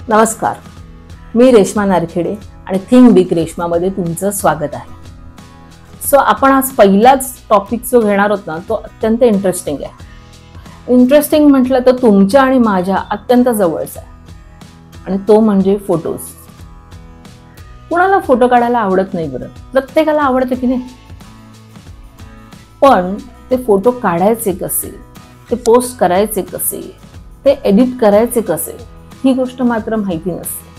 नमस्कार, मी रेश्मा नारखेडे आणि think big रेश्मामध्ये तुमचं स्वागत आहे. सो आपण आज पहिलाच टॉपिक जो घेणार आहोत ना, तो अत्यंत इंटरेस्टिंग आहे. इंटरेस्टिंग म्हटलं तर तुमच्या आणि माझ्या अत्यंत जवळचा आहे आणि तो म्हणजे फोटोज. कुणाला फोटो काढायला आवडत नाही बरं? प्रत्येकाला आवडतं की नाही? पण ते फोटो काढायचे कसे, ते पोस्ट करायचे कसे, ते एडिट करायचे कसे, ही गोष्ट मात्र माहिती नसते.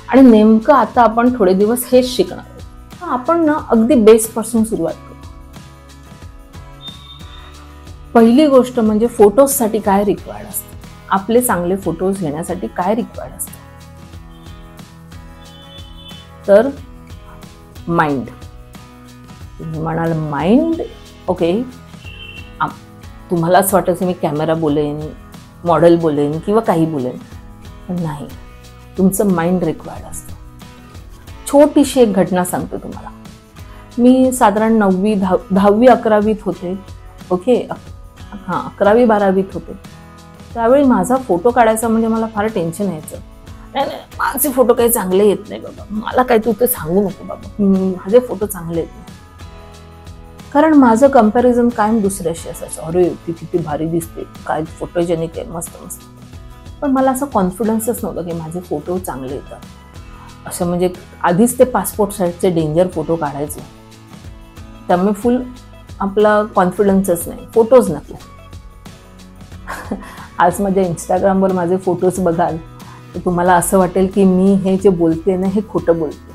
आणि नेमकं आता आपण थोडे दिवस हेच शिकणार आहोत. आपण ना अगदी बेस पासून सुरुवात करू. पहिली गोष्ट म्हणजे फोटोजसाठी काय रिक्वायर्ड असतं, आपले चांगले फोटोज घेण्यासाठी काय रिक्वायर्ड असतं. तर माइंड. तुम्ही म्हणाल माइंड, ओके, तुम्हाला असं वाटतं की मी कॅमेरा बोलेन, मॉडेल बोलेन किंवा काही बोलेन, पण नाही, तुमचं माइंड रिक्वायर्ड असतं. छोटीशी एक घटना सांगते तुम्हाला. मी साधारण 10वी 11वीत होते, ओके, 11वी 12वीत होते. त्यावेळी माझा फोटो काढायचा म्हणजे मला फार टेन्शन यायचं. नाही, माझे फोटो काही चांगले येत नाही बाबा, मला काय तू ते सांगू नको बाबा, माझे फोटो चांगले येत नाही. कारण माझं कंपॅरिझन कायम दुसऱ्याशी असायचं. अरे ती किती भारी दिसते, काय फोटोजेनिक आहे, मस्त मस्त. पण मला असं कॉन्फिडन्सच नव्हतं की माझे फोटो चांगले येतात. असं म्हणजे आधीच ते पासपोर्ट साईजचे डेंजर फोटो काढायचे, त्यामुळे फुल आपला कॉन्फिडन्सच नाही, फोटोज नको. आज माझ्या इंस्टाग्रामवर माझे फोटोज बघाल तर तुम्हाला असं वाटेल की मी हे जे बोलते ना हे खोटं बोलते.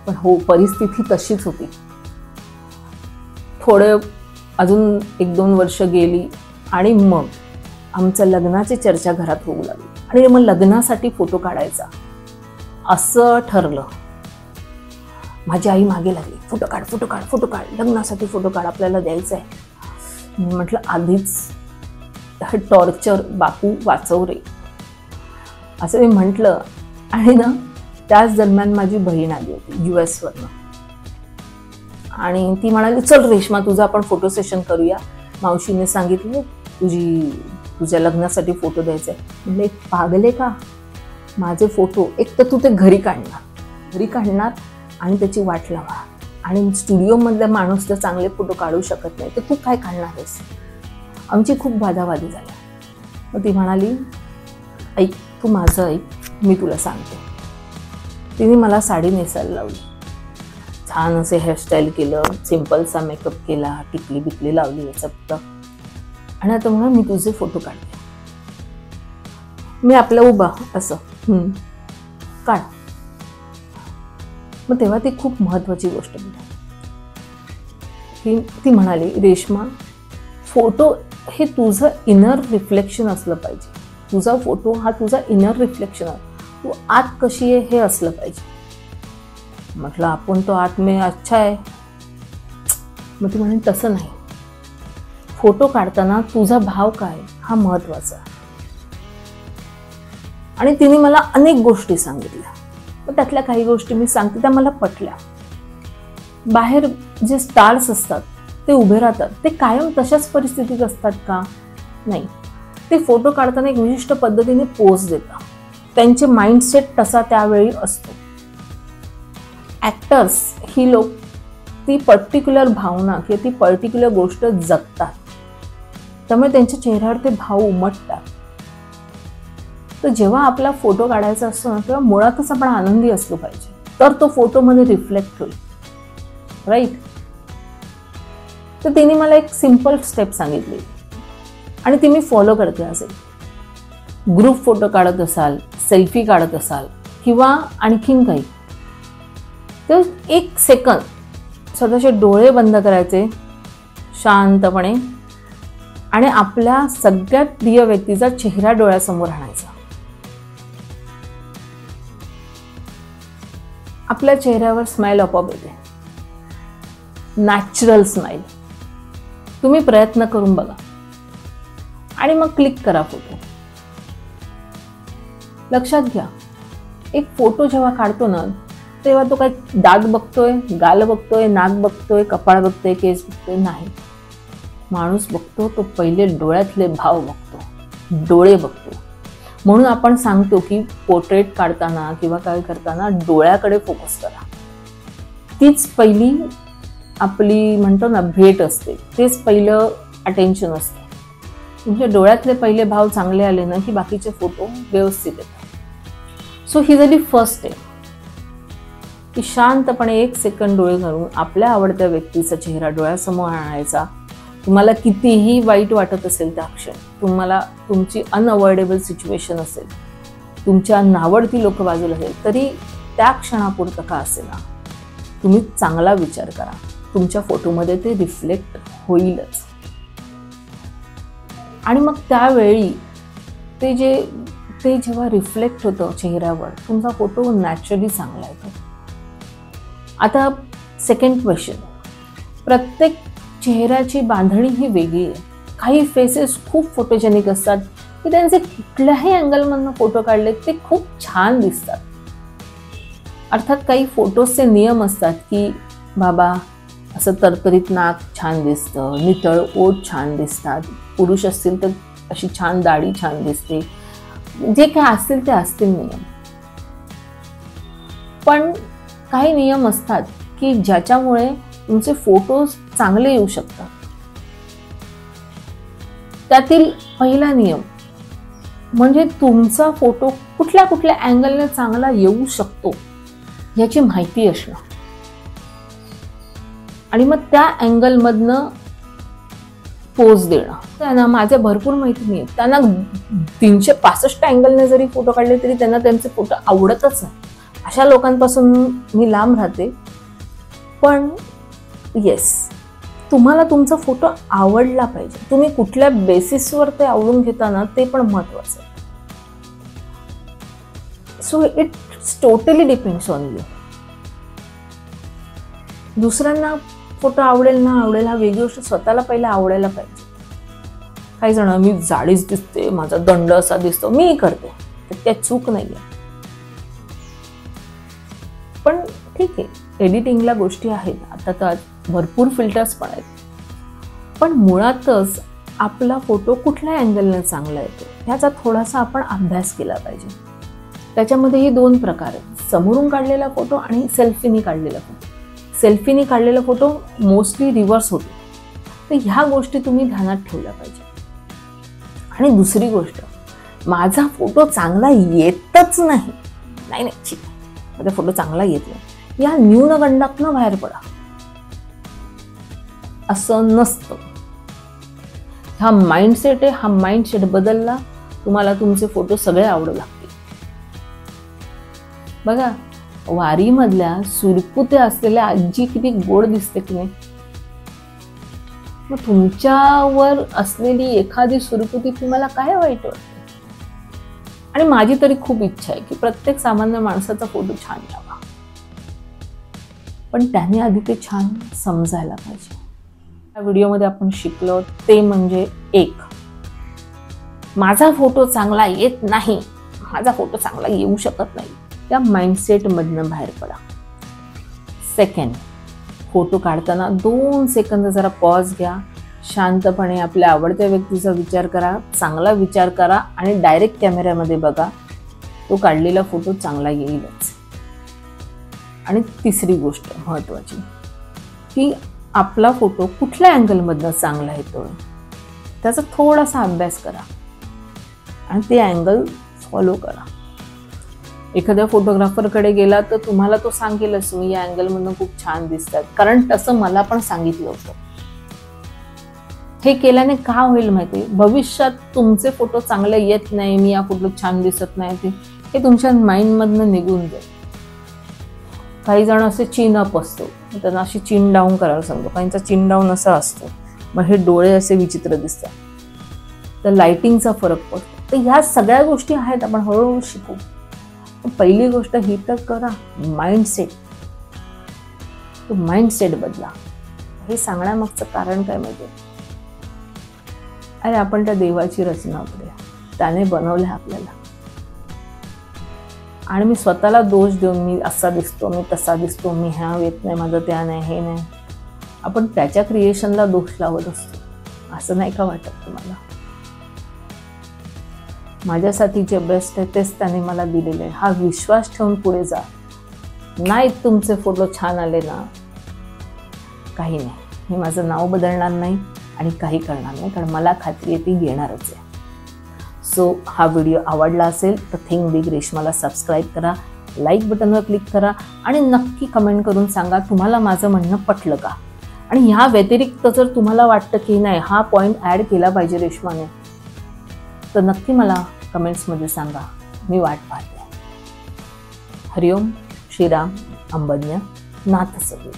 पण हो, परिस्थिती तशीच होती. थोडं अजून 1-2 वर्ष गेली आणि मग आमच्या लग्नाची चर्चा घरात होऊ लागली आणि मग लग्नासाठी फोटो काढायचा असं ठरलं. माझी आई मागे लागली, फोटो काढ, फोटो काढ, फोटो काढ, लग्नासाठी फोटो काढ, आपल्याला द्यायचं आहे. मी म्हटलं आधीच टॉर्चर, बापू वाचव रे, असं मी म्हटलं. आणि ना त्याच दरम्यान माझी बहीण आली होती US वरनं आणि ती म्हणाली, चल रेश्मा, तुझा आपण फोटो सेशन करूया. मावशीने सांगितलं तुझ्या लग्नासाठी फोटो द्यायचा आहे. म्हणजे पागले का, माझे फोटो एक तर तू ते घरी काढणार आणि त्याची वाट लावा, आणि स्टुडिओमधला माणूस तर चांगले फोटो काढू शकत नाही, तर तू काय काढणार आहेस. आमची खूप वादावादी झाली. मग ती म्हणाली, ऐक, तू माझं ऐक, मी तुला सांगते. तिने मला साडी नेसायला लावली, छान असे हेअरस्टाईल केलं, सिम्पलचा मेकअप केला, टिकली बिकली लावली याचं, आणि आता म्हणून मी तुझे फोटो काढते. मी आपलं उभा असं काढ. मग तेव्हा ती खूप महत्वाची गोष्ट बोलली. ती म्हणाली, रेश्मा, फोटो हे तुझं इनर रिफ्लेक्शन असलं पाहिजे. तुझा फोटो हा तुझा इनर रिफ्लेक्शन आहे, तू आत कशी आहे हे असलं पाहिजे. म्हटलं आपण तो आत में अच्छा आहे. मग ती म्हणाली, तसं नाही, फोटो काढताना तुझा भाव काय हा महत्वाचा. आणि तिने मला अनेक गोष्टी सांगितल्या. पण त्यातल्या काही गोष्टी मी सांगते त्या मला पटल्या. बाहेर जे स्टार्स असतात ते उभे राहतात, ते कायम तशाच परिस्थितीत असतात का? नाही, ते फोटो काढताना एक विशिष्ट पद्धतीने पोज देतात. त्यांचे माइंडसेट तसा त्यावेळी असतो. ऍक्टर्स ही लोक ती पर्टिक्युलर भावना किंवा ती पर्टिक्युलर गोष्ट जगतात, त्यामुळे त्यांच्या चेहऱ्यावर ते भाव उमटतात. तर जेव्हा आपला फोटो काढायचा असतो ना, तेव्हा मुळातच आपण आनंदी असलो पाहिजे, तर तो फोटोमध्ये रिफ्लेक्ट होईल, राईट. तर तिने मला एक सिम्पल स्टेप सांगितली आणि ती मी फॉलो करते. असेल ग्रुप फोटो काढत असाल, सेल्फी काढत असाल किंवा आणखीन काही, तर 1 सेकंद स्वतःचे डोळे बंद करायचे शांतपणे आणि आपल्या सगळ्यात प्रिय व्यक्तीचा चेहरा डोळ्यासमोर आणायचा. आपल्या चेहऱ्यावर स्माइल आपोआप येते, नॅचरल स्माइल. तुम्ही प्रयत्न करून बघा आणि मग क्लिक करा फोटो. लक्षात घ्या, एक फोटो जेव्हा काढतो ना, तेव्हा तो काय दात बघतोय, गाल बघतोय, नाक बघतोय, कपाळ बघतोय, केस बघतोय, नाही. माणूस बघतो तो पहिले डोळ्यातले भाव बघतो, डोळे बघतो. म्हणून आपण सांगतो की पोर्ट्रेट काढताना किंवा काय करताना डोळ्याकडे फोकस करा. तीच पहिली आपली म्हणतो ना भेट असते, तेच पहिलं अटेन्शन असतं. तुमच्या डोळ्यातले पहिले भाव चांगले आले ना की बाकीचे फोटो व्यवस्थित येतात. सो ही झाली फर्स्ट स्टेप की शांतपणे 1 सेकंद डोळे धरून आपल्या आवडत्या व्यक्तीचा चेहरा डोळ्यासमोर आणायचा. तुम्हाला कितीही वाईट वाटत असेल त्या क्षण, तुम्हाला तुमची अनअवॉइडेबल सिच्युएशन असेल, तुमच्या नावडती लोक बाजूला असेल, तरी त्या क्षणापुरतं का असेना तुम्ही चांगला विचार करा. तुमच्या फोटोमध्ये ते रिफ्लेक्ट होईलच. आणि मग त्यावेळी ते जेव्हा रिफ्लेक्ट होतं चेहऱ्यावर, तुमचा फोटो नॅचरली चांगला येतो. आता सेकंड क्वेश्चन, प्रत्येक चेहऱ्याची बांधणी ही वेगळी आहे. काही फेसेस खूप फोटोजेनिक असतात की त्यांचे कुठल्याही अँगलमधनं फोटो काढले ते खूप छान दिसतात. अर्थात काही फोटोजचे नियम असतात की बाबा असं तरतरीत नाक छान दिसतं, नितळ ओठ छान दिसतात, पुरुष असतील तर अशी छान दाढी छान दिसते, जे काय असतील ते असतील नियम. पण काही नियम असतात की ज्याच्यामुळे तुमचे फोटोज चांगले येऊ शकतात. त्यातील पहिला नियम म्हणजे तुमचा फोटो कुठल्या कुठल्या अँगलने चांगला येऊ शकतो याची माहिती असणं. आणि मग त्या अँगलमधनं पोज देणं. त्यांना माझ्या भरपूर मैत्रिणी आहेत, त्यांना 365 अँगलने जरी फोटो काढले तरी त्यांना त्यांचे फोटो आवडतच नाही. अशा लोकांपासून मी लांब राहते. पण येस, तुम्हाला तुमचा फोटो आवडला पाहिजे. तुम्ही कुठल्या बेसिसवर ते आवडून घेताना ते पण महत्वाचं आहे. So it's totally depends on you. दुसऱ्यांना फोटो आवडेल ना आवडेल हा वेगळी गोष्ट, स्वतःला पहिला आवडायला पाहिजे. काही जण मी जाडीच दिसते, माझा दंड असा दिसतो, मी करते, तर त्या चूक नाहीये. पण ठीक आहे, एडिटिंगला गोष्टी आहेत, आता तर भरपूर फिल्टर्स पण आहेत. पण मुळातच आपला फोटो कुठल्या अँगलने चांगला येतो ह्याचा थोडासा आपण अभ्यास केला पाहिजे. त्याच्यामध्येही 2 प्रकार आहेत, समोरून काढलेला फोटो आणि सेल्फीनी काढलेला फोटो. सेल्फीनी काढलेला फोटो मोस्टली रिव्हर्स होतो, तर ह्या गोष्टी तुम्ही ध्यानात ठेवल्या पाहिजे. आणि दुसरी गोष्ट, माझा फोटो चांगला येतच नाही, नाही नाही, माझा फोटो चांगला येत नाही, या न्यूनगंडातनं बाहेर पडा. असं नसतं. हा माइंडसेट आहे, हा माइंडसेट बदलला तुम्हाला तुमचे फोटो सगळे आवडू लागतील. बघा, वारीमधल्या सुरकुत्या असलेल्या आजी किती गोड दिसते की नाही. मग तुमच्यावर असलेली एखादी सुरकुती तुम्हाला काय वाईट वाटते. आणि माझी तरी खूप इच्छा आहे की प्रत्येक सामान्य माणसाचा फोटो छान यावा, पण त्याने आधी ते छान समजायला पाहिजे. या व्हिडिओमध्ये आपण शिकलो ते म्हणजे 1, माझा फोटो चांगला येत नाही, माझा फोटो चांगला येऊ शकत नाही, त्या माइंडसेटमधनं बाहेर पडा. सेकंड, फोटो काढताना 2 सेकंद जरा पॉज घ्या, शांतपणे आपल्या आवडत्या व्यक्तीचा विचार करा, चांगला विचार करा आणि डायरेक्ट कॅमेऱ्यामध्ये बघा, तो काढलेला फोटो चांगला येईलच. आणि तिसरी गोष्ट महत्त्वाची की आपला फोटो कुठल्या अँगलमधनं चांगला येतो त्याचा थोडासा अभ्यास करा आणि ते अँगल फॉलो करा. एखाद्या फोटोग्राफरकडे गेला तर तुम्हाला तो सांगेलच तुम्ही या अँगलमधनं खूप छान दिसतात, कारण तसं मला पण सांगितलं होतं. हे केल्याने का होईल माहिती, भविष्यात तुमचे फोटो चांगले येत नाही, मी या फोटोत छान दिसत नाही, हे तुमच्या माइंडमधनं निघून जाईल. काही जण असे चिन अप असतो, त्यांना अशी चिन डाऊन करायला सांगतो, काहींचा चिन डाऊन असा असतो, मग हे डोळे असे विचित्र दिसतात, तर लाइटिंगचा फरक पडतो. तर ह्या सगळ्या गोष्टी आहेत, आपण हळूहळू शिकू. पहिली गोष्ट ही तर करा, माइंडसेट. तो माइंडसेट बदला. हे सांगण्यामागचं कारण काय माहिती, अरे आपण त्या देवाची रचना आपल्या, त्याने बनवलं आपल्याला. आणि मी स्वतःला दोष देऊन मी असा दिसतो, मी तसा दिसतो, मी ह्या येत नाही, माझं त्या नाही, हे नाही, आपण त्याच्या क्रिएशनला दोष लावत असतो. असं नाही का वाटत तुम्हाला? माझ्यासाठी जे बेस्ट आहे तेच त्याने मला दिलेलं आहे, हा विश्वास ठेवून पुढे जा. नाही तुमचे फोटो छान आले ना, काही नाही, मी माझं नाव बदलणार नाही आणि काही करणार नाही, कारण मला खात्री आहे ती घेणारच आहे. सो हा व्हिडिओ आवडला असेल तर थिंक बिग रेश्माला सबस्क्राईब करा, लाईक बटनवर क्लिक करा आणि नक्की कमेंट करून सांगा तुम्हाला माझं म्हणणं पटलं का. आणि ह्या व्यतिरिक्त जर तुम्हाला वाटतं की नाही हा पॉईंट ॲड केला पाहिजे रेश्माने, तर नक्की मला कमेंट्समध्ये सांगा, मी वाट पाहते. हरिओम, श्रीराम, अंबज्ञ, नाथ सगळे.